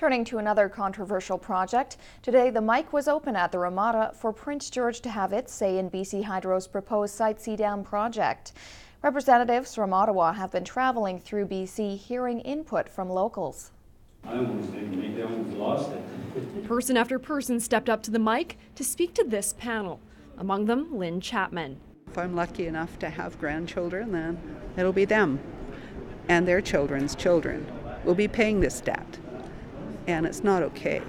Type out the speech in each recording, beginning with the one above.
Turning to another controversial project, today the mic was open at the Ramada for Prince George to have its say in BC Hydro's proposed Site C Dam project. Representatives from Ottawa have been traveling through BC hearing input from locals. I almost think maybe I almost lost it. Person after person stepped up to the mic to speak to this panel, among them Lynn Chapman. If I'm lucky enough to have grandchildren, then it'll be them and their children's children will be paying this debt, and it's not okay.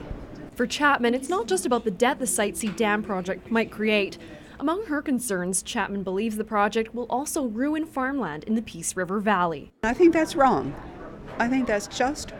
For Chapman, it's not just about the debt the Site C Dam project might create. Among her concerns, Chapman believes the project will also ruin farmland in the Peace River Valley. I think that's wrong. I think that's just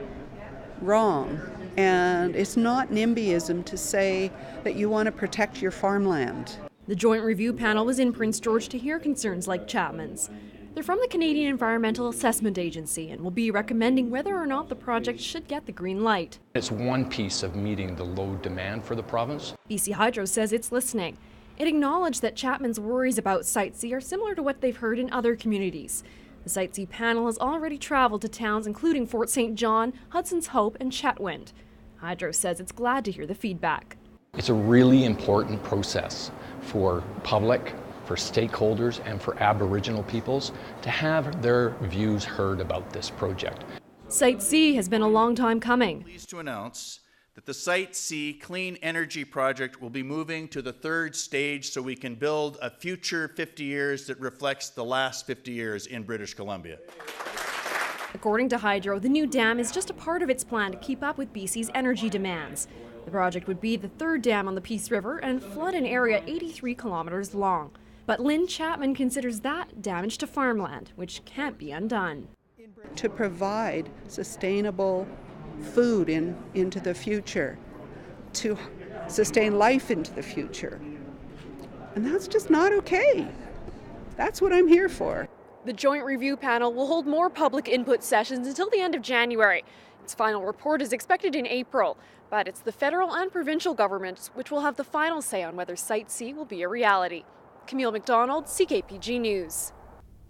wrong. And it's not NIMBYism to say that you want to protect your farmland. The joint review panel was in Prince George to hear concerns like Chapman's. They're from the Canadian Environmental Assessment Agency and will be recommending whether or not the project should get the green light. It's one piece of meeting the low demand for the province. BC Hydro says it's listening. It acknowledged that Chapman's worries about Site C are similar to what they've heard in other communities. The Site C panel has already traveled to towns including Fort St. John, Hudson's Hope and Chetwynd. Hydro says it's glad to hear the feedback. It's a really important process for public, for stakeholders and for Aboriginal peoples to have their views heard about this project. Site C has been a long time coming. I'm pleased to announce that the Site C Clean Energy Project will be moving to the third stage so we can build a future 50 years that reflects the last 50 years in British Columbia. According to Hydro, the new dam is just a part of its plan to keep up with BC's energy demands. The project would be the third dam on the Peace River and flood an area 83 kilometers long. But Lynn Chapman considers that damage to farmland, which can't be undone. To provide sustainable food into the future, to sustain life into the future. And that's just not okay. That's what I'm here for. The joint review panel will hold more public input sessions until the end of January. Its final report is expected in April, but it's the federal and provincial governments which will have the final say on whether Site C will be a reality. Camille McDonald, CKPG News.